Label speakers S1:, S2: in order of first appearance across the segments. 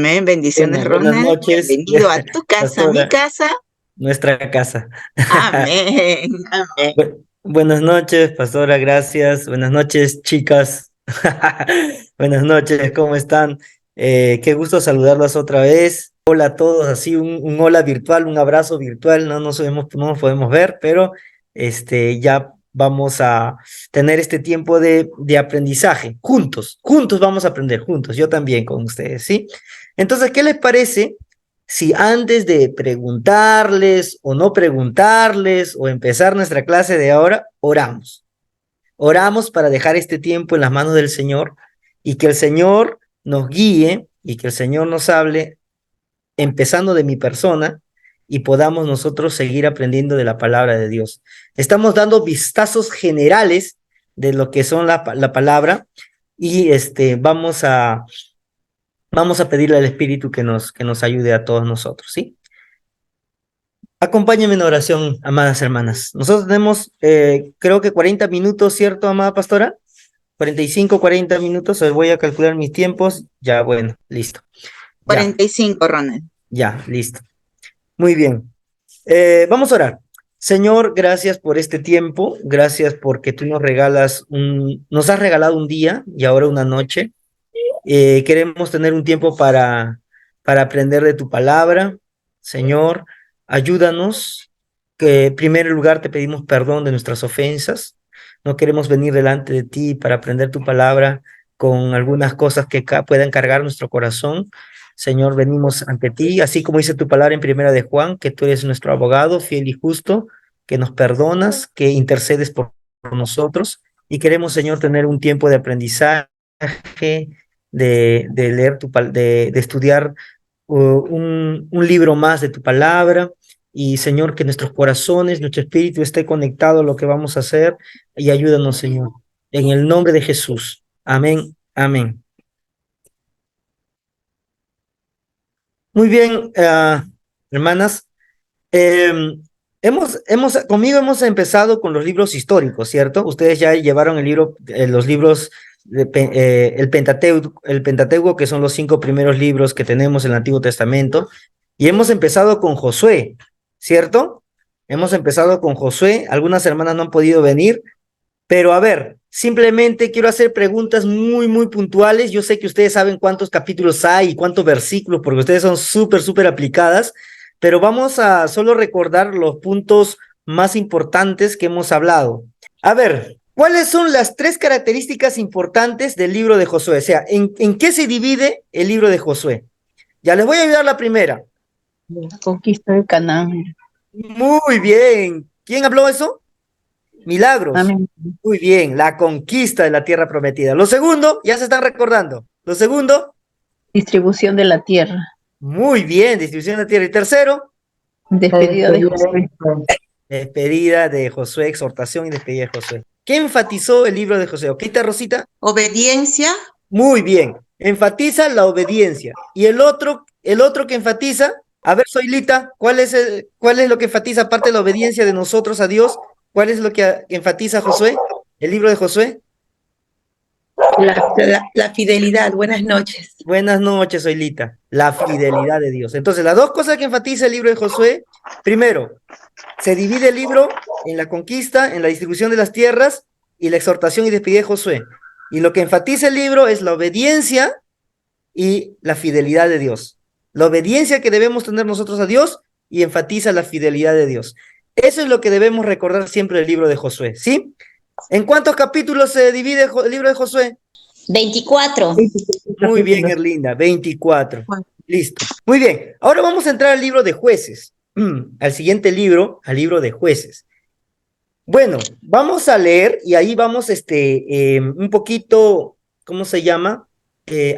S1: Amén. Bendiciones,
S2: Buenas
S1: Ronald.
S2: noches,
S1: Bienvenido a tu casa, mi
S2: pastora,
S1: casa.
S2: nuestra casa.
S1: Amén. Amén.
S2: Buenas noches, pastora, gracias. Buenas noches, chicas. Buenas noches, ¿cómo están? Qué gusto saludarlas otra vez. Hola a todos, así un hola virtual, un abrazo virtual. No nos podemos ver, pero ya vamos a tener este tiempo de aprendizaje. Juntos vamos a aprender, juntos, yo también con ustedes, ¿sí? Entonces, ¿qué les parece si antes de preguntarles o no preguntarles o empezar nuestra clase de ahora, oramos? Oramos para dejar este tiempo en las manos del Señor y que el Señor nos guíe y que el Señor nos hable, empezando de mi persona, y podamos nosotros seguir aprendiendo de la palabra de Dios. Estamos dando vistazos generales de lo que son la palabra y vamos a pedirle al Espíritu que nos ayude a todos nosotros, ¿sí? Acompáñenme en oración, amadas hermanas. Nosotros tenemos, creo que 40 minutos, ¿cierto, amada pastora? 45, 40 minutos. Voy a calcular mis tiempos. Ya, bueno, listo. Ya,
S1: 45, Ronald.
S2: ya, listo. Muy bien. Vamos a orar. Señor, gracias por este tiempo. Gracias porque tú nos has regalado un día y ahora una noche. Queremos tener un tiempo para aprender de tu palabra. Señor, ayúdanos, que en primer lugar te pedimos perdón de nuestras ofensas. No queremos venir delante de ti para aprender tu palabra con algunas cosas que puedan cargar nuestro corazón. Señor, venimos ante ti, así como dice tu palabra en primera de Juan, que tú eres nuestro abogado, fiel y justo, que nos perdonas, que intercedes por nosotros. Y queremos, Señor, tener un tiempo de aprendizaje, de leer de estudiar un libro más de tu palabra. Y Señor, que nuestros corazones, nuestro espíritu esté conectado a lo que vamos a hacer, y ayúdanos, Señor, en el nombre de Jesús. Amén, amén. Muy bien, hermanas. Conmigo hemos empezado con los libros históricos, ¿cierto? Ustedes ya llevaron los libros el Pentateuco, que son los 5 primeros libros que tenemos en el Antiguo Testamento, y hemos empezado con Josué, ¿cierto? Hemos empezado con Josué. Algunas hermanas no han podido venir, pero a ver, simplemente quiero hacer preguntas muy, muy puntuales. Yo sé que ustedes saben cuántos capítulos hay y cuántos versículos, porque ustedes son súper, súper aplicadas, pero vamos a solo recordar los puntos más importantes que hemos hablado. A ver, ¿cuáles son las 3 características importantes del libro de Josué? O sea, ¿en qué se divide el libro de Josué? Ya les voy a ayudar la primera.
S3: La conquista de Canaán.
S2: Muy bien. ¿Quién habló eso? Milagros.
S3: Amén.
S2: Muy bien, la conquista de la tierra prometida. Lo segundo, ya se están recordando. Lo segundo,
S3: Distribución de la tierra.
S2: muy bien, distribución de la tierra. Y tercero,
S3: Despedida de Josué.
S2: despedida de Josué, exhortación y despedida de Josué. ¿Qué enfatizó el libro de Josué? ¿Oquita, Rosita?
S1: Obediencia.
S2: Muy bien, enfatiza la obediencia. ¿Y el otro que enfatiza? A ver, Soylita, ¿cuál es lo que enfatiza aparte de la obediencia de nosotros a Dios? ¿Cuál es lo que enfatiza Josué? El libro de Josué.
S1: La fidelidad. Buenas noches.
S2: Buenas noches, Oilita. La fidelidad de Dios. Entonces, las 2 cosas que enfatiza el libro de Josué: primero, se divide el libro en la conquista, en la distribución de las tierras y la exhortación y despedida de Josué. Y lo que enfatiza el libro es la obediencia y la fidelidad de Dios. La obediencia que debemos tener nosotros a Dios, y enfatiza la fidelidad de Dios. Eso es lo que debemos recordar siempre del libro de Josué, ¿sí? ¿En cuántos capítulos se divide el libro de Josué?
S4: 24.
S2: Muy bien, Erlinda, 24. Listo. Muy bien, ahora vamos a entrar al libro de Jueces. Al siguiente libro, al libro de Jueces. Bueno, vamos a leer y ahí vamos un poquito, ¿cómo se llama?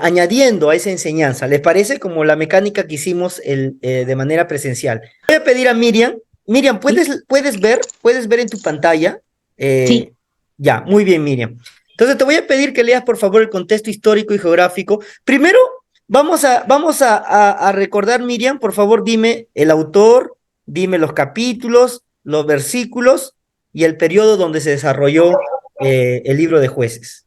S2: Añadiendo a esa enseñanza. ¿Les parece? Como la mecánica que hicimos de manera presencial. Voy a pedir a Miriam. Miriam, ¿puedes ver en tu pantalla?
S4: Sí.
S2: Ya, muy bien, Miriam. Entonces te voy a pedir que leas, por favor, el contexto histórico y geográfico. Primero, vamos a recordar, Miriam, por favor, dime el autor, dime los capítulos, los versículos y el periodo donde se desarrolló el libro de Jueces.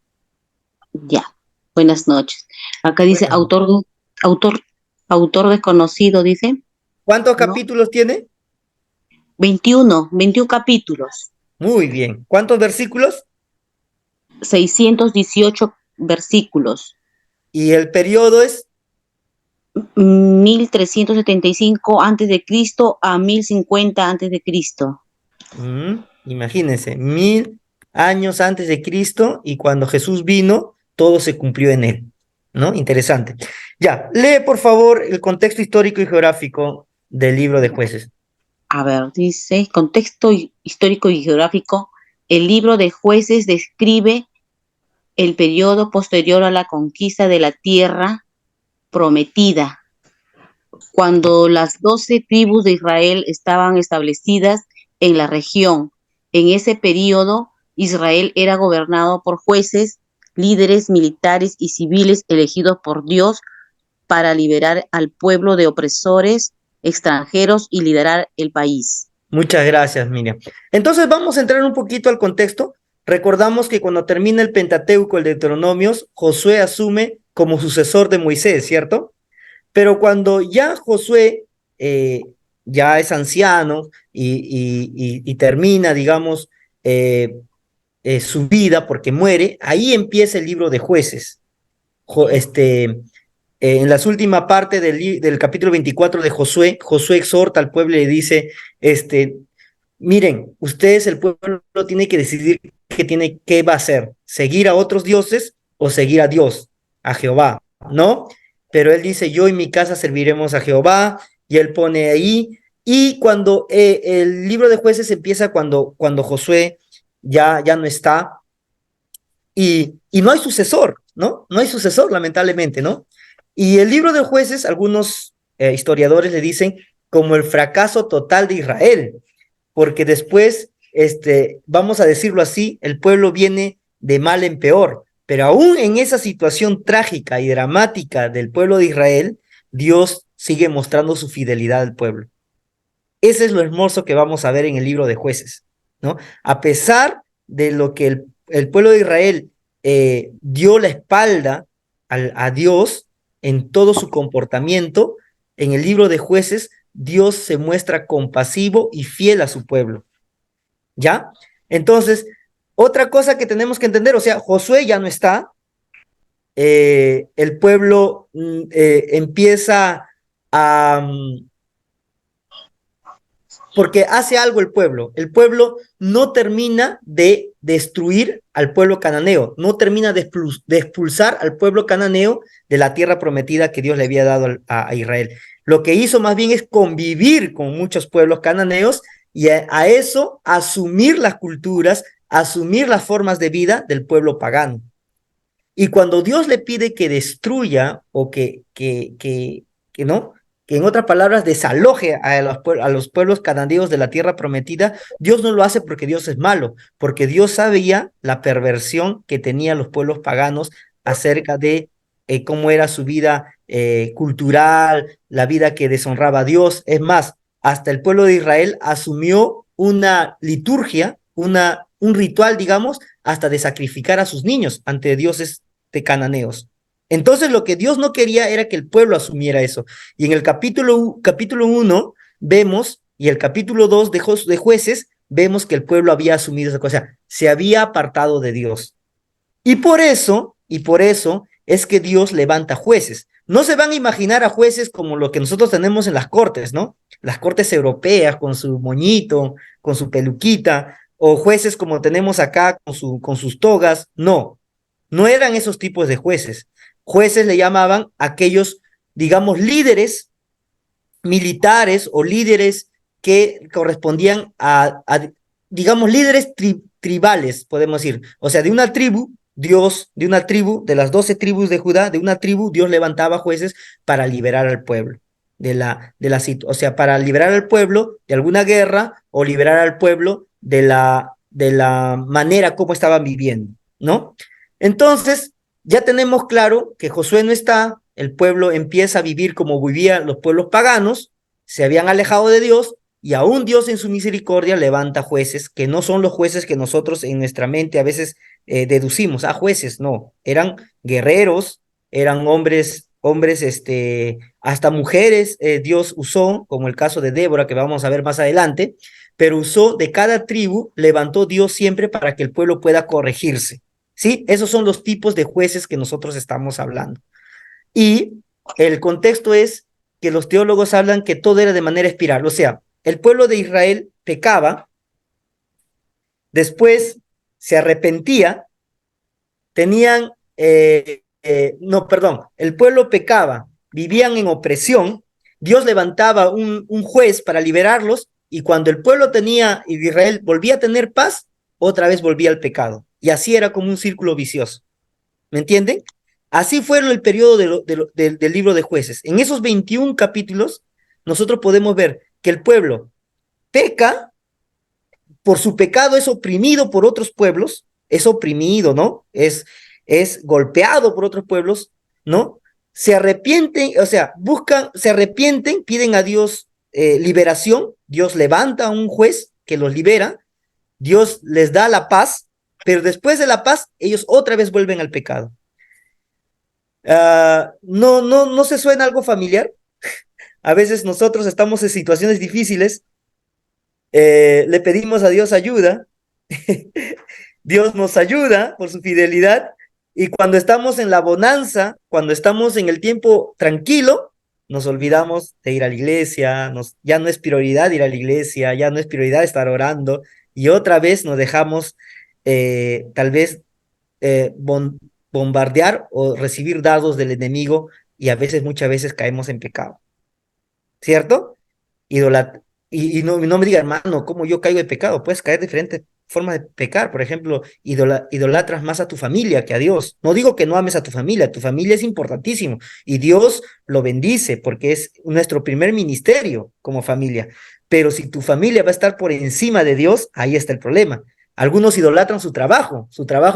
S4: Ya. Buenas noches. Acá dice autor Autor desconocido, dice.
S2: ¿Cuántos
S4: ¿No?
S2: capítulos tiene?
S4: 21 capítulos.
S2: Muy bien. ¿Cuántos versículos?
S4: 618 versículos.
S2: Y el periodo es
S4: 1375 antes de Cristo a 1050 antes de Cristo.
S2: Imagínense, 1000 años antes de Cristo, y cuando Jesús vino, todo se cumplió en él, ¿no? Interesante. Ya, lee por favor el contexto histórico y geográfico del libro de Jueces.
S4: A ver, dice, contexto histórico y geográfico. El libro de Jueces describe el periodo posterior a la conquista de la tierra prometida, cuando las 12 tribus de Israel estaban establecidas en la región. En ese periodo, Israel era gobernado por jueces, líderes militares y civiles elegidos por Dios para liberar al pueblo de opresores extranjeros y liderar el país.
S2: Muchas gracias, Miriam. Entonces vamos a entrar un poquito al contexto. Recordamos que cuando termina el Pentateuco, el Deuteronomios, Josué asume como sucesor de Moisés, ¿cierto? Pero cuando ya Josué ya es anciano y termina, digamos, su vida porque muere, ahí empieza el libro de Jueces. En la última parte del capítulo 24 de Josué, Josué exhorta al pueblo y le dice, miren, ustedes, el pueblo, tiene que decidir qué va a hacer, seguir a otros dioses o seguir a Dios, a Jehová, ¿no? Pero él dice, yo y mi casa serviremos a Jehová, y él pone ahí, y cuando el libro de Jueces empieza cuando Josué ya no está, y no hay sucesor, ¿no? No hay sucesor, lamentablemente, ¿no? Y el libro de Jueces, algunos historiadores le dicen como el fracaso total de Israel, porque después, vamos a decirlo así, el pueblo viene de mal en peor, pero aún en esa situación trágica y dramática del pueblo de Israel, Dios sigue mostrando su fidelidad al pueblo. Ese es lo hermoso que vamos a ver en el libro de Jueces, ¿no? A pesar de lo que el pueblo de Israel dio la espalda a Dios en todo su comportamiento, en el libro de Jueces, Dios se muestra compasivo y fiel a su pueblo, ¿ya? Entonces, otra cosa que tenemos que entender, o sea, Josué ya no está, el pueblo empieza a... porque hace algo el pueblo no termina de destruir al pueblo cananeo, no termina de expulsar al pueblo cananeo de la tierra prometida que Dios le había dado a Israel. Lo que hizo más bien es convivir con muchos pueblos cananeos y a eso asumir las culturas, asumir las formas de vida del pueblo pagano. Y cuando Dios le pide que destruya o no, que en otras palabras desaloje a los pueblos cananeos de la tierra prometida, Dios no lo hace porque Dios es malo, porque Dios sabía la perversión que tenían los pueblos paganos acerca de cómo era su vida cultural, la vida que deshonraba a Dios. Es más, hasta el pueblo de Israel asumió una liturgia, un ritual, digamos, hasta de sacrificar a sus niños ante dioses de cananeos. Entonces lo que Dios no quería era que el pueblo asumiera eso. Y en el capítulo 1 vemos, y el capítulo 2 de Jueces, vemos que el pueblo había asumido esa cosa, se había apartado de Dios. Y por eso es que Dios levanta jueces. No se van a imaginar a jueces como lo que nosotros tenemos en las cortes, ¿no? Las cortes europeas con su moñito, con su peluquita, o jueces como tenemos acá con sus togas. No, no eran esos tipos de jueces. Jueces le llamaban aquellos, digamos, líderes militares o líderes que correspondían digamos, líderes tribales, podemos decir. O sea, de una tribu, Dios, de una tribu, de las 12 tribus de Judá, de una tribu, Dios levantaba jueces para liberar al pueblo. O sea, para liberar al pueblo de alguna guerra o liberar al pueblo de la manera como estaban viviendo, ¿no? Entonces, ya tenemos claro que Josué no está, el pueblo empieza a vivir como vivían los pueblos paganos, se habían alejado de Dios, y aún Dios en su misericordia levanta jueces, que no son los jueces que nosotros en nuestra mente a veces deducimos, jueces, no, eran guerreros, eran hombres hasta mujeres Dios usó, como el caso de Débora, que vamos a ver más adelante, pero usó de cada tribu, levantó Dios siempre para que el pueblo pueda corregirse, ¿sí? Esos son los tipos de jueces que nosotros estamos hablando. Y el contexto es que los teólogos hablan que todo era de manera espiral, o sea, el pueblo de Israel pecaba, después se arrepentía, tenían, no, perdón, el pueblo pecaba, vivían en opresión, Dios levantaba un juez para liberarlos, y cuando el pueblo tenía, Israel volvía a tener paz, otra vez volvía al pecado. Y así era como un círculo vicioso. ¿Me entienden? Así fue el periodo del libro de Jueces. En esos 21 capítulos, nosotros podemos ver que el pueblo peca, por su pecado es oprimido por otros pueblos, es oprimido, ¿no? Es golpeado por otros pueblos, ¿no? Se arrepienten, o sea, se arrepienten, piden a Dios liberación, Dios levanta a un juez que los libera, Dios les da la paz, pero después de la paz, ellos otra vez vuelven al pecado. No se suena algo familiar. A veces nosotros estamos en situaciones difíciles, le pedimos a Dios ayuda, Dios nos ayuda por su fidelidad, y cuando estamos en la bonanza, cuando estamos en el tiempo tranquilo, nos olvidamos de ir a la iglesia, ya no es prioridad ir a la iglesia, ya no es prioridad estar orando, y otra vez nos dejamos tal vez bombardear o recibir dardos del enemigo, y a veces, muchas veces caemos en pecado, ¿cierto? Y no me diga, hermano, ¿cómo yo caigo de pecado? Puedes caer de diferentes formas de pecar. Por ejemplo, idolatras más a tu familia que a Dios. No digo que no ames a tu familia es importantísimo, y Dios lo bendice porque es nuestro primer ministerio como familia. Pero si tu familia va a estar por encima de Dios, ahí está el problema. Algunos idolatran su trabajo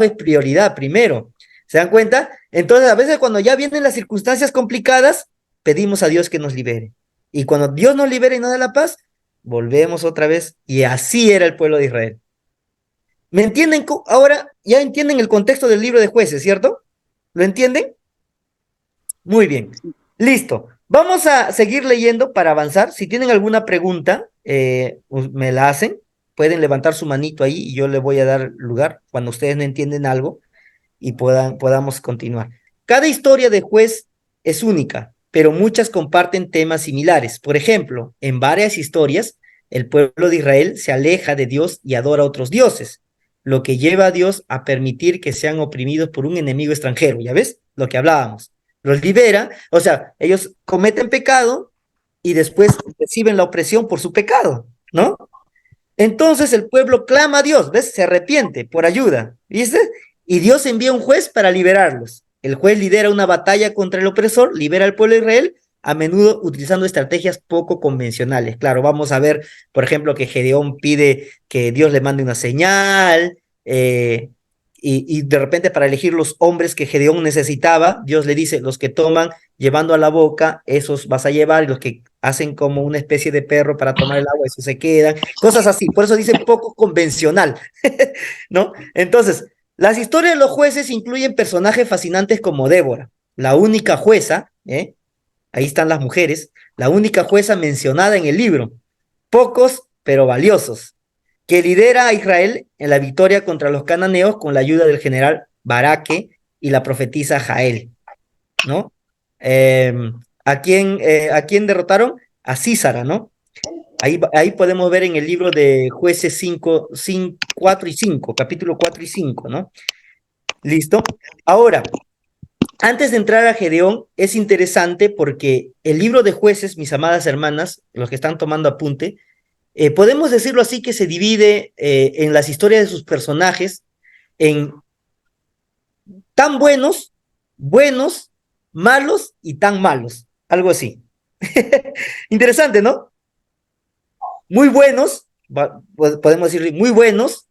S2: es prioridad primero. ¿Se dan cuenta? Entonces, a veces cuando ya vienen las circunstancias complicadas, pedimos a Dios que nos libere. Y cuando Dios nos libera y nos da la paz, volvemos otra vez, y así era el pueblo de Israel. ¿Me entienden? Ahora ya entienden el contexto del libro de Jueces, ¿cierto? ¿Lo entienden? Muy bien. Listo. Vamos a seguir leyendo para avanzar. Si tienen alguna pregunta, me la hacen. Pueden levantar su manito ahí y yo le voy a dar lugar cuando ustedes no entienden algo y podamos continuar. Cada historia de juez es única, pero muchas comparten temas similares. Por ejemplo, en varias historias, el pueblo de Israel se aleja de Dios y adora a otros dioses, lo que lleva a Dios a permitir que sean oprimidos por un enemigo extranjero. ¿Ya ves? Lo que hablábamos. Los libera, o sea, ellos cometen pecado y después reciben la opresión por su pecado, ¿no? Entonces el pueblo clama a Dios, ¿ves? Se arrepiente por ayuda, ¿viste? Y Dios envía un juez para liberarlos. El juez lidera una batalla contra el opresor, libera al pueblo de Israel, a menudo utilizando estrategias poco convencionales. Claro, vamos a ver, por ejemplo, que Gedeón pide que Dios le mande una señal, y de repente para elegir los hombres que Gedeón necesitaba, Dios le dice, los que toman llevando a la boca, esos vas a llevar, y los que hacen como una especie de perro para tomar el agua, esos se quedan, cosas así. Por eso dice poco convencional, ¿no? Entonces, las historias de los jueces incluyen personajes fascinantes como Débora, la única jueza, ahí están las mujeres, la única jueza mencionada en el libro, pocos pero valiosos, que lidera a Israel en la victoria contra los cananeos con la ayuda del general Baraque y la profetisa Jael, ¿no? ¿A quién derrotaron? A Císara, ¿no? Ahí podemos ver en el libro de Jueces 4 y 5, capítulo 4 y 5, ¿no? ¿Listo? Ahora, antes de entrar a Gedeón, es interesante porque el libro de Jueces, mis amadas hermanas, los que están tomando apunte, podemos decirlo así, que se divide en las historias de sus personajes en tan buenos, buenos, malos y tan malos, algo así. Interesante, ¿no? Muy buenos, podemos decir muy buenos,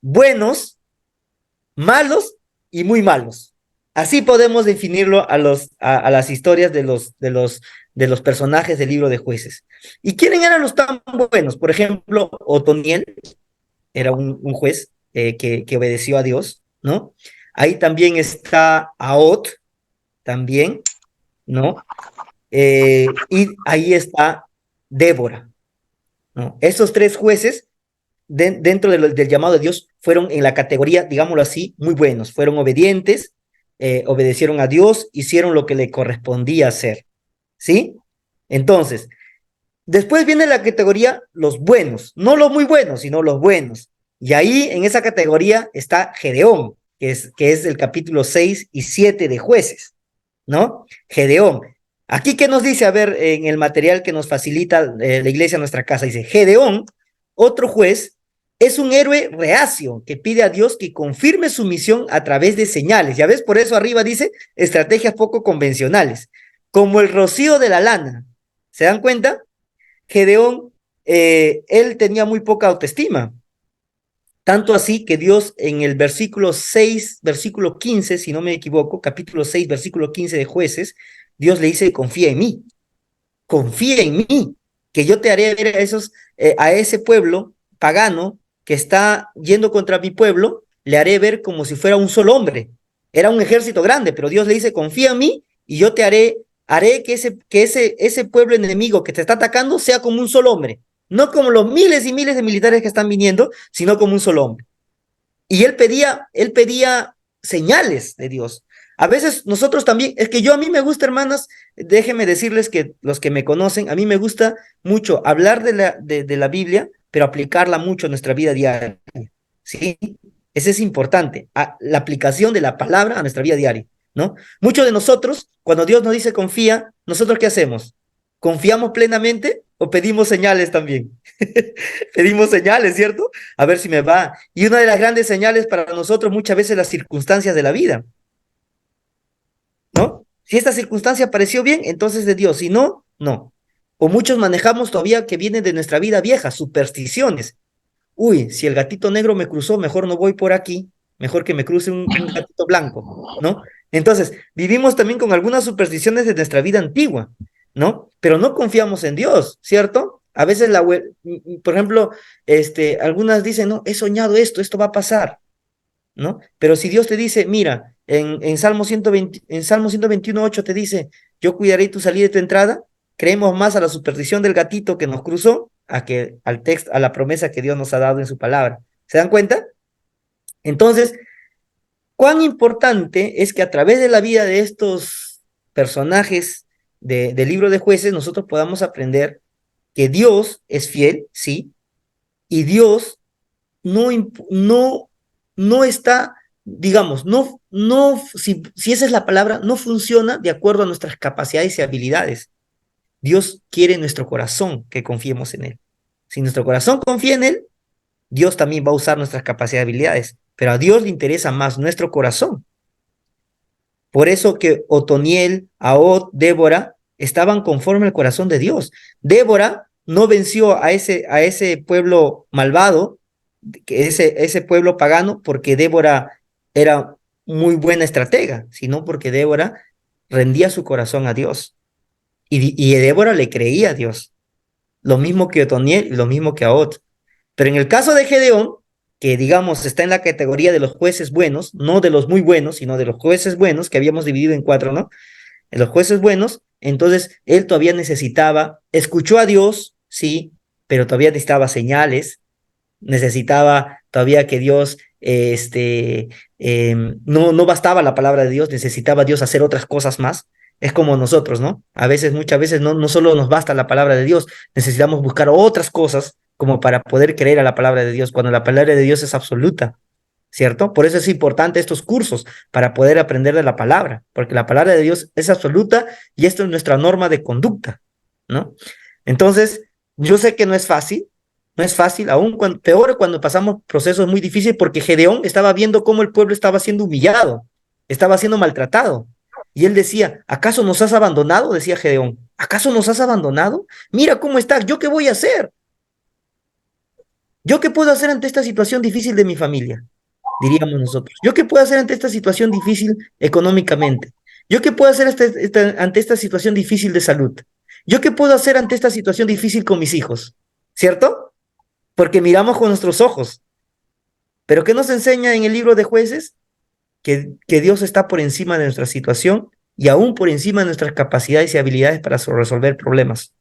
S2: buenos, malos y muy malos. Así podemos definirlo a las historias de los personajes del libro de Jueces. ¿Y quiénes eran los tan buenos? Por ejemplo, Otoniel era un juez que obedeció a Dios, ¿no? Ahí también está Ahot, también, ¿no? y ahí está Débora, ¿no? Esos tres jueces dentro del llamado de Dios fueron en la categoría, digámoslo así, muy buenos, fueron obedientes, obedecieron a Dios, hicieron lo que le correspondía hacer, ¿sí? Entonces, después viene la categoría los buenos, no los muy buenos, sino los buenos. Y ahí en esa categoría está Gedeón, que es el capítulo 6 y 7 de Jueces, ¿no? Gedeón. Aquí, ¿qué nos dice? A ver, en el material que nos facilita la iglesia a nuestra casa, dice, Gedeón, otro juez, es un héroe reacio que pide a Dios que confirme su misión a través de señales. Ya ves, por eso arriba dice estrategias poco convencionales, como el rocío de la lana. ¿Se dan cuenta? Gedeón, él tenía muy poca autoestima. Tanto así que Dios en el versículo 6, versículo 15, si no me equivoco, capítulo 6, versículo 15 de Jueces, Dios le dice, confía en mí, que yo te haré ver a ese pueblo pagano que está yendo contra mi pueblo, le haré ver como si fuera un solo hombre. Era un ejército grande, pero Dios le dice, confía en mí y yo te haré que ese pueblo enemigo que te está atacando sea como un solo hombre. No como los miles y miles de militares que están viniendo, sino como un solo hombre. Y él pedía señales de Dios. A veces nosotros también, es que a mí me gusta, hermanas, déjenme decirles que los que me conocen, a mí me gusta mucho hablar de la Biblia, pero aplicarla mucho en nuestra vida diaria, ¿sí? Eso es importante, la aplicación de la palabra a nuestra vida diaria, ¿no? Muchos de nosotros, cuando Dios nos dice confía, ¿nosotros qué hacemos? ¿Confiamos plenamente o pedimos señales también? Pedimos señales, ¿cierto? A ver si me va. Y una de las grandes señales para nosotros muchas veces las circunstancias de la vida, ¿no? Si esta circunstancia pareció bien, entonces de Dios. Si no, no. O muchos manejamos todavía que vienen de nuestra vida vieja, supersticiones. Uy, si el gatito negro me cruzó, mejor no voy por aquí, mejor que me cruce un gatito blanco, ¿no? Entonces, vivimos también con algunas supersticiones de nuestra vida antigua, ¿no? Pero no confiamos en Dios, ¿cierto? A veces, por ejemplo, algunas dicen, no, he soñado esto va a pasar, ¿no? Pero si Dios te dice, mira, en Salmo 121:8 te dice, yo cuidaré tu salida y tu entrada, creemos más a la superstición del gatito que nos cruzó a la promesa que Dios nos ha dado en su palabra. ¿Se dan cuenta? Entonces, cuán importante es que a través de la vida de estos personajes del libro de Jueces nosotros podamos aprender que Dios es fiel, sí, y Dios no está, digamos, si esa es la palabra, no funciona de acuerdo a nuestras capacidades y habilidades. Dios quiere en nuestro corazón que confiemos en Él. Si nuestro corazón confía en Él, Dios también va a usar nuestras capacidades y habilidades, pero a Dios le interesa más nuestro corazón. Por eso que Otoniel, Ahod, Débora estaban conforme al corazón de Dios. Débora no venció a ese pueblo malvado, ese pueblo pagano, porque Débora era muy buena estratega, sino porque Débora rendía su corazón a Dios. Y Débora le creía a Dios. Lo mismo que Otoniel y lo mismo que Ahod. Pero en el caso de Gedeón, que digamos está en la categoría de los jueces buenos, no de los muy buenos, sino de los jueces buenos, que habíamos dividido en 4, ¿no? En los jueces buenos, entonces él todavía escuchó a Dios, sí, pero todavía necesitaba señales, necesitaba todavía que Dios, no bastaba la palabra de Dios, necesitaba Dios hacer otras cosas más. Es como nosotros, ¿no? Muchas veces no solo nos basta la palabra de Dios, necesitamos buscar otras cosas como para poder creer a la palabra de Dios, cuando la palabra de Dios es absoluta, ¿cierto? Por eso es importante estos cursos, para poder aprender de la palabra, porque la palabra de Dios es absoluta y esto es nuestra norma de conducta, ¿no? Entonces, yo sé que no es fácil, aún peor cuando pasamos procesos muy difíciles, porque Gedeón estaba viendo cómo el pueblo estaba siendo humillado, estaba siendo maltratado. Y él decía, ¿acaso nos has abandonado? Decía Gedeón, ¿acaso nos has abandonado? Mira cómo estás, ¿yo qué voy a hacer? ¿Yo qué puedo hacer ante esta situación difícil de mi familia? Diríamos nosotros. ¿Yo qué puedo hacer ante esta situación difícil económicamente? ¿Yo qué puedo hacer ante esta situación difícil de salud? ¿Yo qué puedo hacer ante esta situación difícil con mis hijos? ¿Cierto? Porque miramos con nuestros ojos. Pero ¿qué nos enseña en el libro de Jueces? Que Dios está por encima de nuestra situación y aún por encima de nuestras capacidades y habilidades para resolver problemas.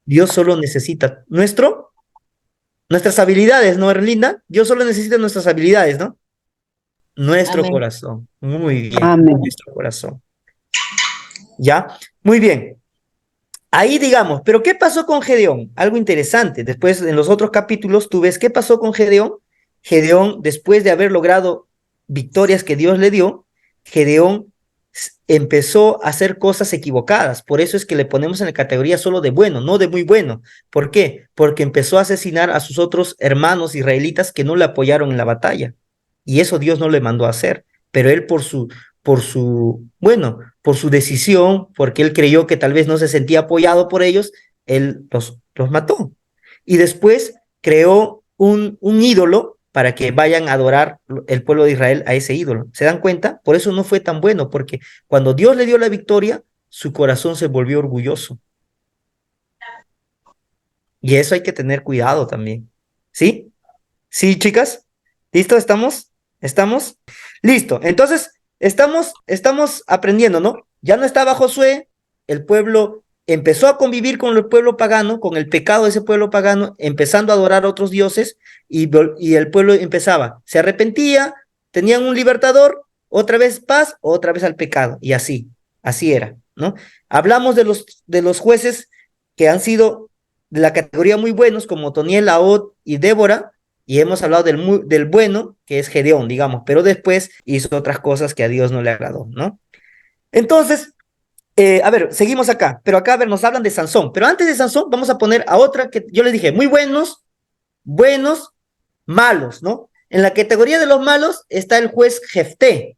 S2: Dios solo necesita nuestras habilidades, ¿no, Erlinda? Dios solo necesita nuestras habilidades, ¿no? Nuestro
S4: Amén.
S2: corazón. Muy bien,
S3: Amén.
S2: nuestro corazón. ¿Ya? Muy bien. Ahí digamos, pero ¿qué pasó con Gedeón? Algo interesante. Después, en los otros capítulos, tú ves qué pasó con Gedeón. Gedeón, después de haber logrado victorias que Dios le dio, Gedeón empezó a hacer cosas equivocadas. Por eso es que le ponemos en la categoría solo de bueno, no de muy bueno. ¿Por qué? Porque empezó a asesinar a sus otros hermanos israelitas que no le apoyaron en la batalla. Y eso Dios no le mandó a hacer. Pero él por su decisión, porque él creyó que tal vez no se sentía apoyado por ellos, él los mató. Y después creó un ídolo para que vayan a adorar el pueblo de Israel a ese ídolo. ¿Se dan cuenta? Por eso no fue tan bueno, porque cuando Dios le dio la victoria, su corazón se volvió orgulloso. Y eso hay que tener cuidado también. ¿Sí? ¿Sí, chicas? ¿Listo? ¿Estamos? ¿Estamos? Listo. Entonces, estamos aprendiendo, ¿no? Ya no estaba Josué, el pueblo empezó a convivir con el pueblo pagano, con el pecado de ese pueblo pagano, empezando a adorar a otros dioses, y el pueblo empezaba, se arrepentía, tenían un libertador, otra vez paz, otra vez al pecado, y así era, ¿no? Hablamos de los jueces que han sido de la categoría muy buenos, como Otoniel, Ahod y Débora, y hemos hablado del bueno, que es Gedeón, digamos, pero después hizo otras cosas que a Dios no le agradó, ¿no? Entonces, a ver, seguimos acá, pero acá, a ver, nos hablan de Sansón, pero antes de Sansón vamos a poner a otra que yo les dije, muy buenos, malos, ¿no? En la categoría de los malos está el juez Jefté,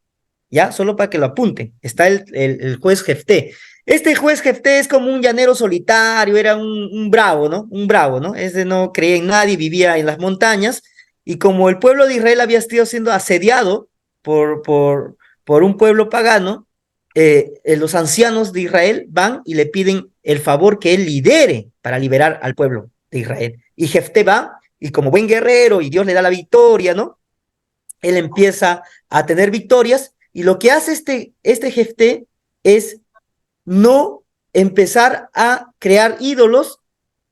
S2: ¿ya? Solo para que lo apunten, está el juez Jefté. Este juez Jefté es como un llanero solitario, era un bravo, ¿no? Un bravo, ¿no? Ese no creía en nadie, vivía en las montañas, y como el pueblo de Israel había estado siendo asediado por un pueblo pagano, los ancianos de Israel van y le piden el favor que él lidere para liberar al pueblo de Israel. Y Jefté va, y como buen guerrero, y Dios le da la victoria, ¿no? Él empieza a tener victorias, y lo que hace este Jefté es no empezar a crear ídolos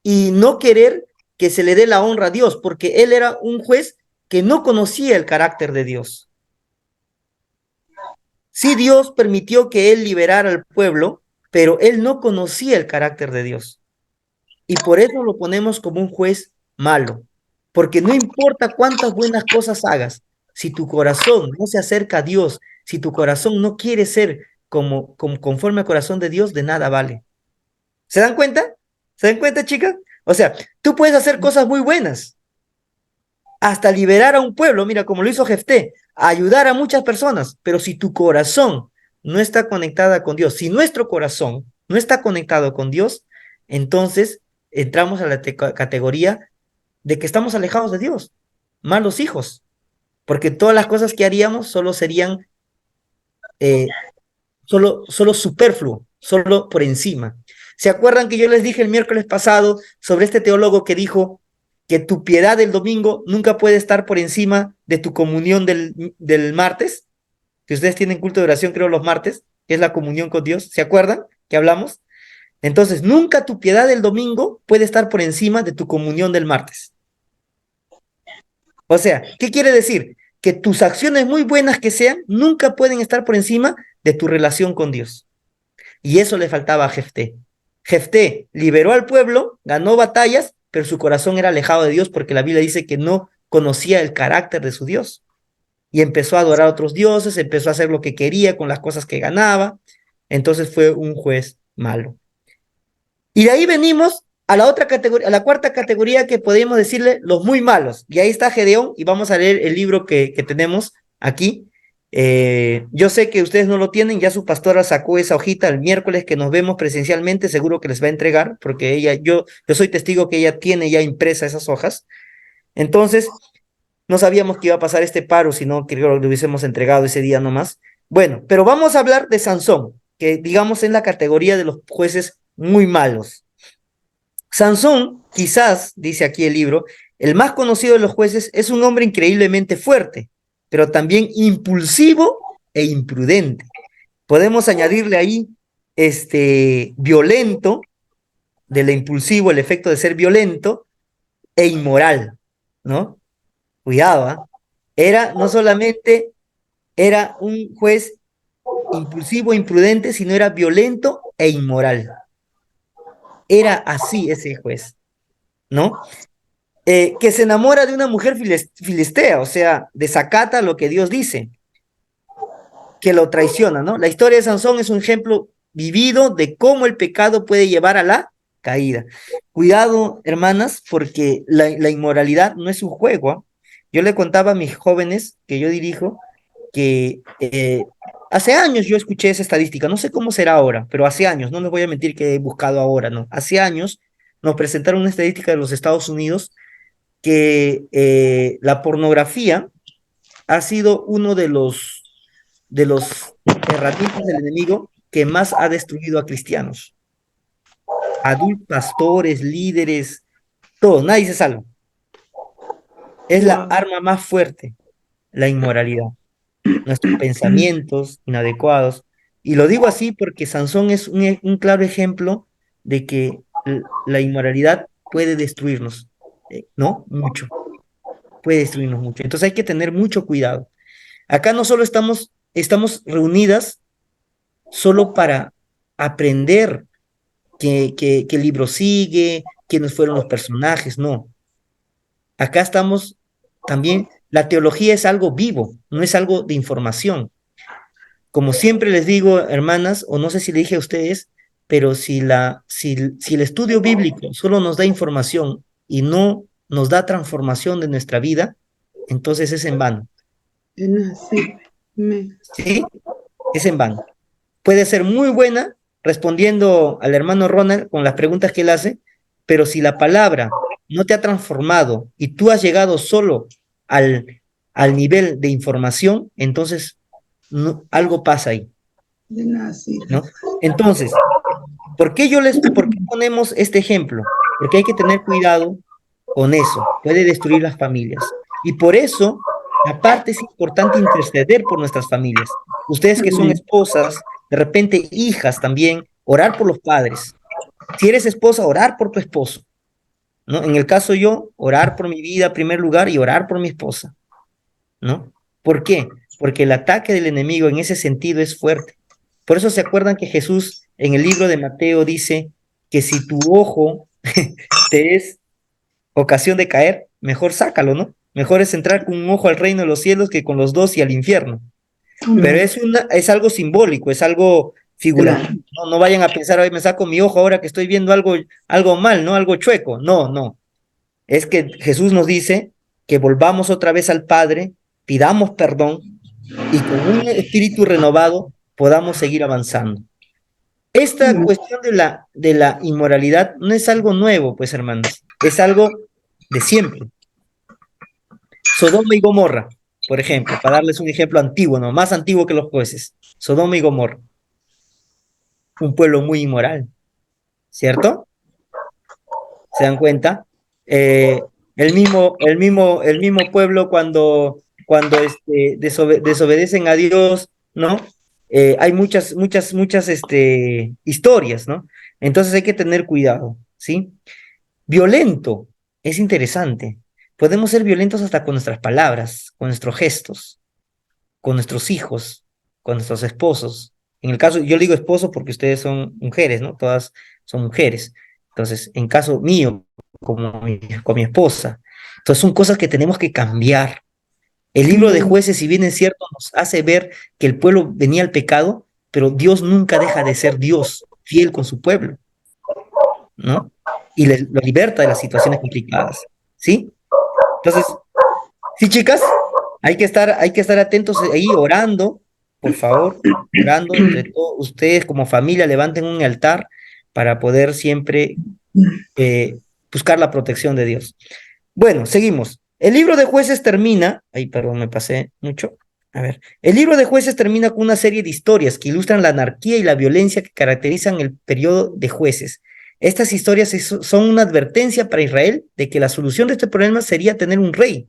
S2: y no querer que se le dé la honra a Dios, porque él era un juez que no conocía el carácter de Dios. Sí, Dios permitió que él liberara al pueblo, pero él no conocía el carácter de Dios. Y por eso lo ponemos como un juez malo, porque no importa cuántas buenas cosas hagas, si tu corazón no se acerca a Dios, si tu corazón no quiere ser conforme al corazón de Dios, de nada vale. ¿Se dan cuenta? ¿Se dan cuenta, chicas? O sea, tú puedes hacer cosas muy buenas, hasta liberar a un pueblo, mira, como lo hizo Jefté, ayudar a muchas personas, pero si tu corazón no está conectada con Dios, si nuestro corazón no está conectado con Dios, entonces entramos a la categoría de que estamos alejados de Dios, malos hijos, porque todas las cosas que haríamos solo serían solo superfluo, solo por encima. ¿Se acuerdan que yo les dije el miércoles pasado sobre este teólogo que dijo que tu piedad del domingo nunca puede estar por encima de tu comunión del martes? Que ustedes tienen culto de oración, creo, los martes, que es la comunión con Dios. ¿Se acuerdan que hablamos? Entonces, nunca tu piedad del domingo puede estar por encima de tu comunión del martes. O sea, ¿qué quiere decir? Que tus acciones muy buenas que sean, nunca pueden estar por encima de tu relación con Dios. Y eso le faltaba a Jefté. Jefté liberó al pueblo, ganó batallas, pero su corazón era alejado de Dios porque la Biblia dice que no conocía el carácter de su Dios. Y empezó a adorar a otros dioses, empezó a hacer lo que quería con las cosas que ganaba. Entonces fue un juez malo. Y de ahí venimos a la otra categoría, a la cuarta categoría que podríamos decirle los muy malos. Y ahí está Gedeón, y vamos a leer el libro que tenemos aquí. Yo sé que ustedes no lo tienen, ya su pastora sacó esa hojita el miércoles que nos vemos presencialmente, seguro que les va a entregar, porque yo soy testigo que ella tiene ya impresa esas hojas. Entonces, no sabíamos que iba a pasar este paro, sino que lo hubiésemos entregado ese día nomás. Bueno, pero vamos a hablar de Sansón, que digamos en la categoría de los jueces muy malos. Sansón, quizás, dice aquí el libro, el más conocido de los jueces, es un hombre increíblemente fuerte, pero también impulsivo e imprudente. Podemos añadirle ahí, violento, del impulsivo, el efecto de ser violento, e inmoral, ¿no? Cuidado, ¿ah? No solamente era un juez impulsivo, imprudente, sino era violento e inmoral. Era así ese juez, ¿no? Que se enamora de una mujer filistea, o sea, desacata lo que Dios dice, que lo traiciona, ¿no? La historia de Sansón es un ejemplo vivido de cómo el pecado puede llevar a la caída. Cuidado, hermanas, porque la inmoralidad no es un juego, ¿eh? Yo le contaba a mis jóvenes que yo dirijo que hace años yo escuché esa estadística, no sé cómo será ahora, pero hace años, no les voy a mentir que he buscado ahora, no, hace años nos presentaron una estadística de los Estados Unidos que la pornografía ha sido uno de los herramientas del enemigo que más ha destruido a cristianos, adultos, pastores, líderes, todo, nadie se salva. Es la arma más fuerte, la inmoralidad, nuestros pensamientos inadecuados. Y lo digo así porque Sansón es un claro ejemplo de que la inmoralidad puede destruirnos, ¿no? Mucho, puede destruirnos mucho. Entonces hay que tener mucho cuidado. Acá no solo estamos reunidas solo para aprender qué libro sigue, quiénes fueron los personajes, no. Acá estamos también, la teología es algo vivo, no es algo de información. Como siempre les digo, hermanas, o no sé si le dije a ustedes, pero si el estudio bíblico solo nos da información y no nos da transformación de nuestra vida, entonces es en vano. ¿Sí? Es en vano. Puede ser muy buena respondiendo al hermano Ronald con las preguntas que él hace, pero si la palabra no te ha transformado y tú has llegado solo al nivel de información, entonces algo pasa ahí, ¿no? Entonces, ¿por qué ponemos este ejemplo? Porque hay que tener cuidado con eso, puede destruir las familias. Y por eso, aparte es importante interceder por nuestras familias. Ustedes que son esposas, de repente hijas también, orar por los padres. Si eres esposa, orar por tu esposo, ¿no? En el caso yo, orar por mi vida en primer lugar y orar por mi esposa, ¿no? ¿Por qué? Porque el ataque del enemigo en ese sentido es fuerte. Por eso se acuerdan que Jesús en el libro de Mateo dice que si tu ojo te es ocasión de caer, mejor sácalo, ¿no? Mejor es entrar con un ojo al reino de los cielos que con los dos y al infierno. Pero es algo simbólico, es algo figurativo, ¿no? No vayan a pensar, ay, me saco mi ojo ahora que estoy viendo algo mal, ¿no? Algo chueco. No, no. Es que Jesús nos dice que volvamos otra vez al Padre, pidamos perdón y con un espíritu renovado podamos seguir avanzando. Esta cuestión de la inmoralidad no es algo nuevo, pues, hermanos, es algo de siempre. Sodoma y Gomorra, por ejemplo, para darles un ejemplo antiguo, ¿no? Más antiguo que los jueces. Sodoma y Gomorra. Un pueblo muy inmoral, ¿cierto? ¿Se dan cuenta? El mismo pueblo cuando desobedecen a Dios, ¿no? Hay muchas historias, ¿no? Entonces hay que tener cuidado, ¿sí? Violento, es interesante. Podemos ser violentos hasta con nuestras palabras, con nuestros gestos, con nuestros hijos, con nuestros esposos. En el caso, yo digo esposo porque ustedes son mujeres, ¿no? Todas son mujeres. Entonces, en caso mío, con mi esposa. Entonces, son cosas que tenemos que cambiar. El libro de Jueces, si bien es cierto, nos hace ver que el pueblo venía al pecado, pero Dios nunca deja de ser Dios, fiel con su pueblo, ¿no? Y lo liberta de las situaciones complicadas, ¿sí? Entonces, sí, chicas, hay que estar atentos ahí orando, por favor, orando entre todos ustedes como familia, levanten un altar para poder siempre buscar la protección de Dios. Bueno, seguimos. El libro de Jueces termina, perdón, me pasé mucho. A ver, el libro de Jueces termina con una serie de historias que ilustran la anarquía y la violencia que caracterizan el periodo de Jueces. Estas historias son una advertencia para Israel de que la solución de este problema sería tener un rey.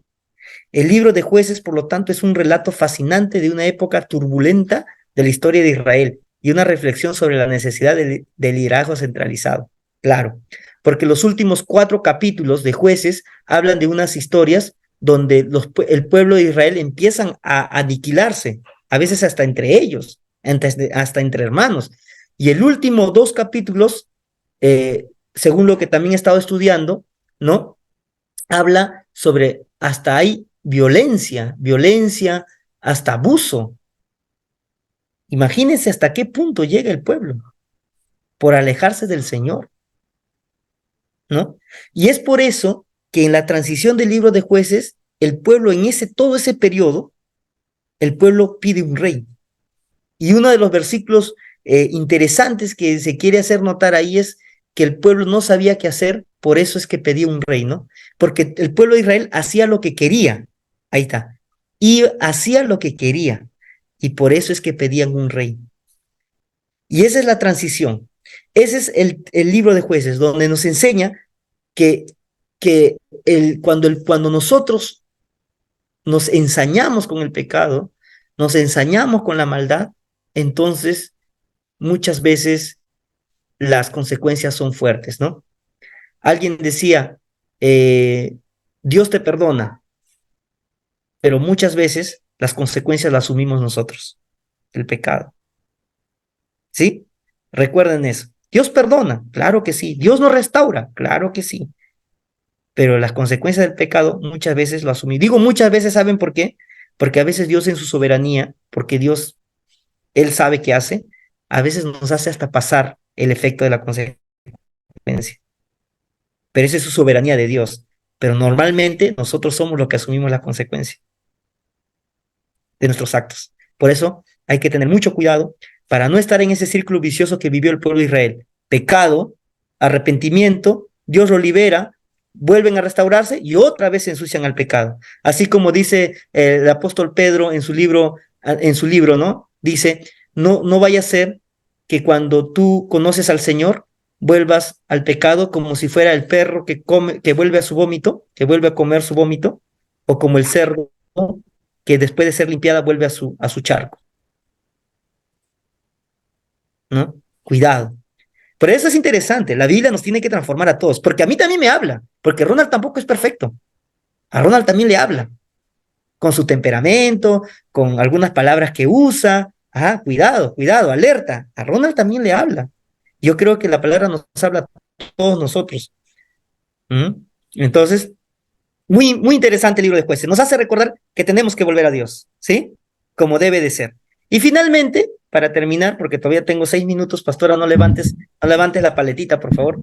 S2: El libro de Jueces, por lo tanto, es un relato fascinante de una época turbulenta de la historia de Israel y una reflexión sobre la necesidad del liderazgo centralizado. Claro, porque los últimos 4 capítulos de Jueces hablan de unas historias donde el pueblo de Israel empiezan a aniquilarse, a veces hasta entre ellos, hasta entre hermanos. Y el último 2 capítulos, según lo que también he estado estudiando, ¿no? Habla sobre hasta hay violencia, hasta abuso. Imagínense hasta qué punto llega el pueblo por alejarse del Señor, ¿no? Y es por eso que en la transición del libro de Jueces, el pueblo en todo ese periodo, el pueblo pide un rey. Y uno de los versículos interesantes que se quiere hacer notar ahí es que el pueblo no sabía qué hacer, por eso es que pedía un rey, ¿no? Porque el pueblo de Israel hacía lo que quería, ahí está, y hacía lo que quería, y por eso es que pedían un rey. Y esa es la transición. Ese es el libro de Jueces, donde nos enseña que cuando nosotros nos ensañamos con el pecado, nos ensañamos con la maldad, entonces muchas veces las consecuencias son fuertes, ¿no? Alguien decía, Dios te perdona, pero muchas veces las consecuencias las asumimos nosotros, el pecado. ¿Sí? Recuerden eso. Dios perdona, claro que sí. Dios nos restaura, claro que sí. Pero las consecuencias del pecado muchas veces lo asumimos. Digo muchas veces, ¿saben por qué? Porque a veces Dios en su soberanía, porque Dios, Él sabe qué hace, a veces nos hace hasta pasar el efecto de la consecuencia. Pero esa es su soberanía de Dios. Pero normalmente nosotros somos los que asumimos la consecuencia de nuestros actos. Por eso hay que tener mucho cuidado para no estar en ese círculo vicioso que vivió el pueblo de Israel. Pecado, arrepentimiento, Dios lo libera, vuelven a restaurarse y otra vez se ensucian al pecado. Así como dice el apóstol Pedro en su libro, ¿no? Dice, no vaya a ser que cuando tú conoces al Señor, vuelvas al pecado como si fuera el perro que vuelve a su vómito, que vuelve a comer su vómito, o como el cerdo que después de ser limpiada vuelve a su charco, ¿no? Cuidado. Pero eso es interesante, la Biblia nos tiene que transformar a todos, porque a mí también me habla, porque Ronald tampoco es perfecto, a Ronald también le habla, con su temperamento, con algunas palabras que usa, cuidado, alerta, a Ronald también le habla. Yo creo que la palabra nos habla a todos nosotros. Entonces, muy, muy interesante el libro de Jueces. Nos hace recordar que tenemos que volver a Dios, ¿sí? Como debe de ser. Y finalmente, para terminar, porque todavía tengo 6 minutos, pastora, no levantes la paletita, por favor.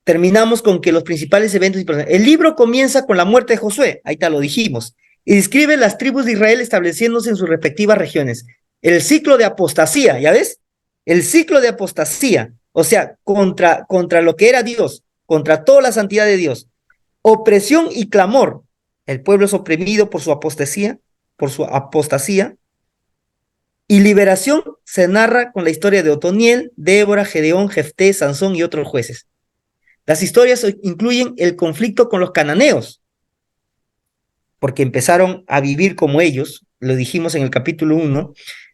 S2: Terminamos con que los principales eventos... El libro comienza con la muerte de Josué, ahí te lo dijimos, y describe las tribus de Israel estableciéndose en sus respectivas regiones. El ciclo de apostasía, ¿ya ves? El ciclo de apostasía, o sea, contra lo que era Dios, contra toda la santidad de Dios. Opresión y clamor. El pueblo es oprimido por su apostasía, y liberación se narra con la historia de Otoniel, Débora, Gedeón, Jefté, Sansón y otros jueces. Las historias incluyen el conflicto con los cananeos, porque empezaron a vivir como ellos, lo dijimos en el capítulo 1,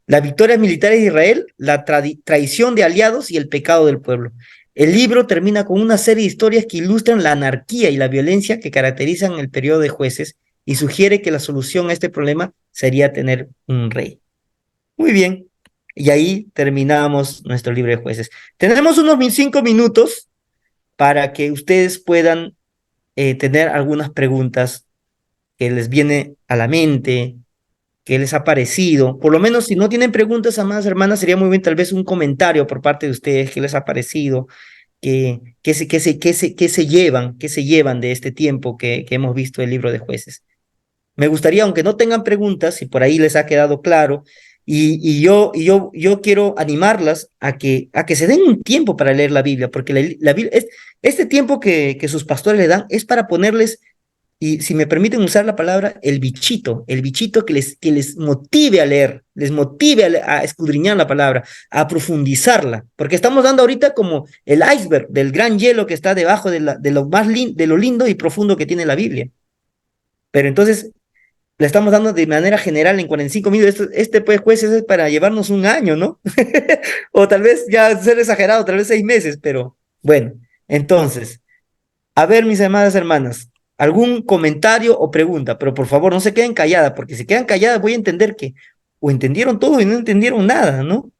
S2: las victorias militares de Israel, la traición de aliados y el pecado del pueblo. El libro termina con una serie de historias que ilustran la anarquía y la violencia que caracterizan el periodo de Jueces y sugiere que la solución a este problema sería tener un rey. Muy bien, y ahí terminamos nuestro libro de Jueces. Tenemos unos 5 minutos para que ustedes puedan tener algunas preguntas que les viene a la mente, que les ha parecido. Por lo menos si no tienen preguntas, amadas hermanas, sería muy bien tal vez un comentario por parte de ustedes, qué les ha parecido, qué se llevan de este tiempo que hemos visto el libro de Jueces. Me gustaría, aunque no tengan preguntas, si por ahí les ha quedado claro, y yo quiero animarlas a que se den un tiempo para leer la Biblia, porque la Biblia este tiempo que sus pastores le dan es para ponerles, y si me permiten usar la palabra, el bichito que les motive a leer, les motive a escudriñar la palabra, a profundizarla, porque estamos dando ahorita como el iceberg del gran hielo que está debajo de lo lindo y profundo que tiene la Biblia. Pero entonces, le estamos dando de manera general en 45 minutos. Este pues, jueces es para llevarnos un año, ¿no? O tal vez ya ser exagerado, tal vez 6 meses, pero bueno. Entonces, a ver, mis amadas hermanas, algún comentario o pregunta, pero por favor no se queden calladas, porque si quedan calladas voy a entender que o entendieron todo y no entendieron nada, ¿no?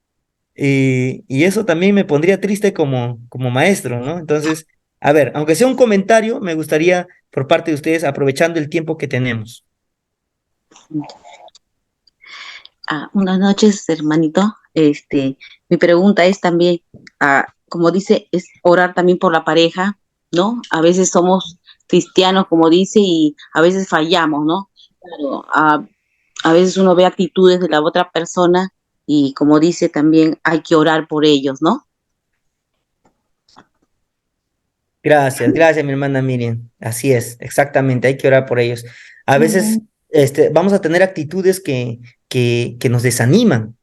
S2: Y eso también me pondría triste como maestro, ¿no? Entonces, a ver, aunque sea un comentario, me gustaría por parte de ustedes, aprovechando el tiempo que tenemos.
S4: Buenas noches, hermanito. Mi pregunta es también, como dice, es orar también por la pareja, ¿no? A veces somos cristianos, como dice, y a veces fallamos, ¿no? Claro, a veces uno ve actitudes de la otra persona y, como dice, también hay que orar por ellos, ¿no?
S2: Gracias, gracias, mi hermana Miriam. Así es, exactamente, hay que orar por ellos. A veces vamos a tener actitudes que nos desaniman.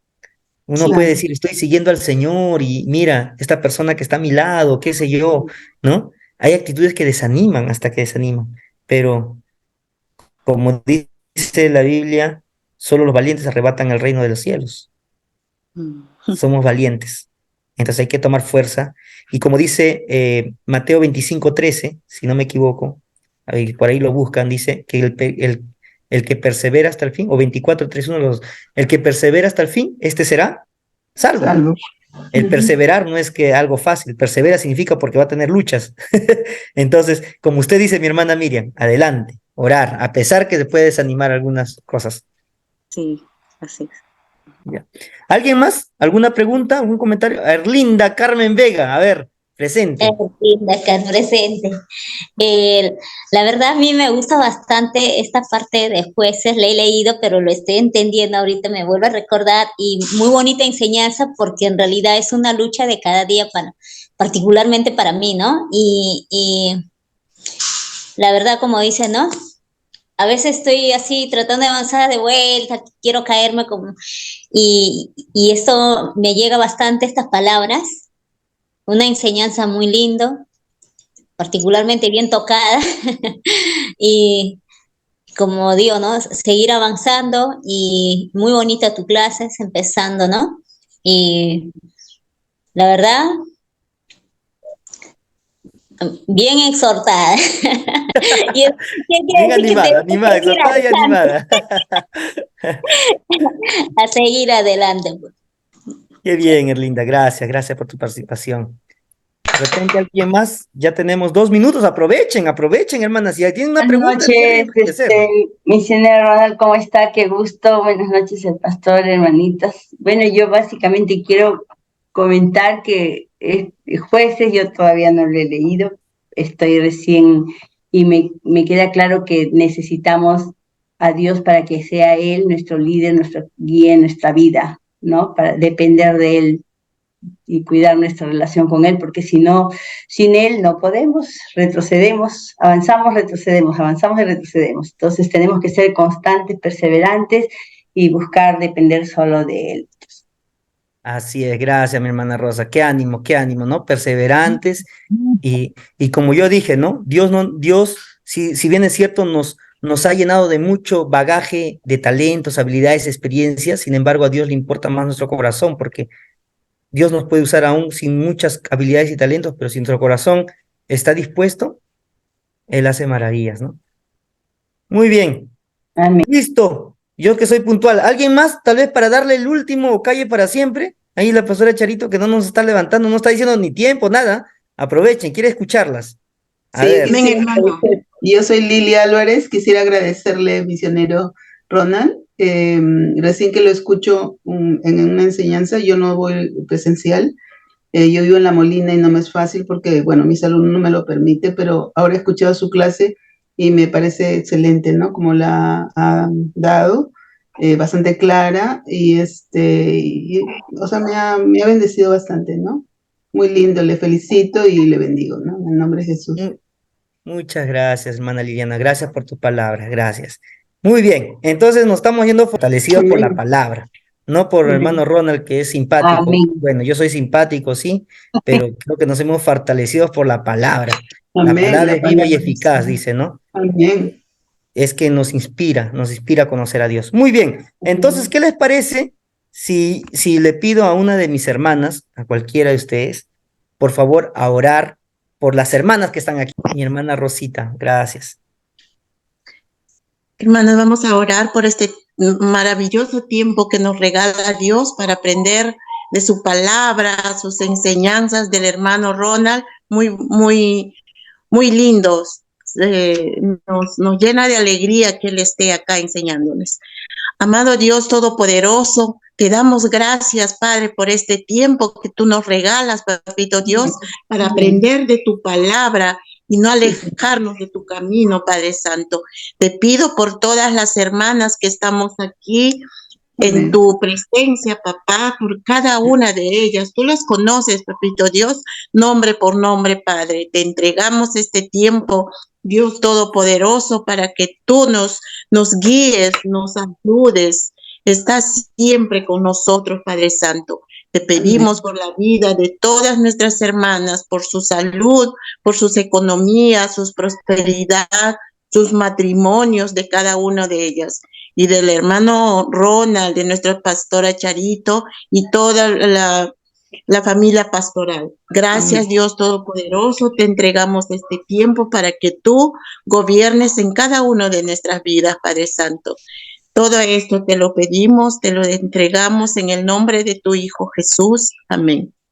S2: Uno puede decir, estoy siguiendo al Señor y mira, esta persona que está a mi lado, qué sé yo, ¿no? Hay actitudes que desaniman hasta que desaniman, pero como dice la Biblia, solo los valientes arrebatan el reino de los cielos. Somos valientes. Entonces hay que tomar fuerza. Y como dice Mateo 25:13, si no me equivoco, por ahí lo buscan, dice que el que persevera hasta el fin, o 24:3, uno de los, el que persevera hasta el fin, este será salvo. El perseverar no es que algo fácil, persevera significa porque va a tener luchas. Entonces, como usted dice, mi hermana Miriam, adelante, orar, a pesar que se puede desanimar algunas cosas.
S4: Sí, así es.
S2: Ya. ¿Alguien más? ¿Alguna pregunta? ¿Algún comentario? Erlinda Carmen Vega, a ver, presente.
S5: Acá presente. La verdad a mí me gusta bastante esta parte de jueces, la he leído, pero lo estoy entendiendo ahorita, me vuelvo a recordar y muy bonita enseñanza porque en realidad es una lucha de cada día particularmente para mí, ¿no? Y la verdad, como dice, ¿no? A veces estoy así tratando de avanzar de vuelta, quiero caerme como... Y esto me llega bastante, estas palabras, una enseñanza muy lindo, particularmente bien tocada, y como digo, ¿no? Seguir avanzando y muy bonita tu clase, empezando, ¿no? Y la verdad, bien exhortada. Y
S2: bien animada, animada, exhortada y animada.
S5: A seguir adelante.
S2: Qué bien, Erlinda, gracias, gracias por tu participación. De repente alguien más, ya tenemos 2 minutos, aprovechen, hermanas, si tienen una
S6: Buenas
S2: pregunta.
S6: noches, misionero Ronald, ¿cómo está? Qué gusto. Buenas noches, el pastor, hermanitas. Bueno, yo básicamente quiero comentar que Jueces yo todavía no lo he leído, estoy recién y me queda claro que necesitamos a Dios para que sea Él nuestro líder, nuestro guía en nuestra vida, ¿no? Para depender de Él y cuidar nuestra relación con Él, porque si no, sin Él no podemos, retrocedemos, avanzamos, retrocedemos, avanzamos y retrocedemos. Entonces tenemos que ser constantes, perseverantes y buscar depender solo de Él.
S2: Así es, gracias, mi hermana Rosa. Qué ánimo, ¿no? Perseverantes. Y como yo dije, ¿no? Dios, si bien es cierto, nos ha llenado de mucho bagaje de talentos, habilidades, experiencias, sin embargo, a Dios le importa más nuestro corazón, porque Dios nos puede usar aún sin muchas habilidades y talentos, pero si nuestro corazón está dispuesto, Él hace maravillas, ¿no? Muy bien.
S6: Amén.
S2: Listo. Yo que soy puntual. ¿Alguien más? Tal vez para darle el último calle para siempre. Ahí la profesora Charito que no nos está levantando, no está diciendo ni tiempo, nada. Aprovechen, quiere escucharlas. A ver.
S7: Sí, hermano. Yo soy Lili Álvarez, quisiera agradecerle, misionero Ronald. Recién que lo escucho en una enseñanza, yo no voy presencial. Yo vivo en La Molina y no me es fácil porque, bueno, mi salud no me lo permite, pero ahora he escuchado su clase y me parece excelente, ¿no? Como la ha dado, bastante clara o sea, me ha bendecido bastante, ¿no? Muy lindo, le felicito y le bendigo, ¿no? En el nombre de Jesús.
S2: Muchas gracias, hermana Liliana. Gracias por tus palabras, gracias. Muy bien, entonces nos estamos yendo fortalecidos por la palabra, no por el hermano Ronald, que es simpático.
S6: Amén.
S2: Bueno, yo soy simpático, sí, pero creo que nos hemos fortalecidos por la palabra.
S7: Amén,
S2: La palabra es viva y
S7: palabra,
S2: eficaz,
S7: sí.
S2: dice, ¿no?
S7: Amén.
S2: es que nos inspira a conocer a Dios. Muy bien, entonces, ¿qué les parece si le pido a una de mis hermanas, a cualquiera de ustedes, por favor, a orar por las hermanas que están aquí? Mi hermana Rosita, gracias.
S8: Hermanas, vamos a orar por este maravilloso tiempo que nos regala Dios para aprender de su palabra, sus enseñanzas del hermano Ronald, muy lindos. Nos llena de alegría que Él esté acá enseñándonos. Amado Dios Todopoderoso, te damos gracias, Padre, por este tiempo que tú nos regalas, Papito Dios, para aprender de tu palabra y no alejarnos de tu camino, Padre Santo. Te pido por todas las hermanas que estamos aquí en tu presencia, papá, por cada una de ellas. Tú las conoces, Papito Dios, nombre por nombre, Padre. Te entregamos este tiempo, Dios Todopoderoso, para que tú nos guíes, nos ayudes. Estás siempre con nosotros, Padre Santo. Te pedimos por la vida de todas nuestras hermanas, por su salud, por sus economías, su prosperidad, sus matrimonios de cada una de ellas. Y del hermano Ronald, de nuestra pastora Charito y toda la familia pastoral. Gracias, Dios Todopoderoso, te entregamos este tiempo para que tú gobiernes en cada una de nuestras vidas, Padre Santo. Todo esto te lo pedimos, te lo entregamos en el nombre de tu Hijo Jesús. Amén.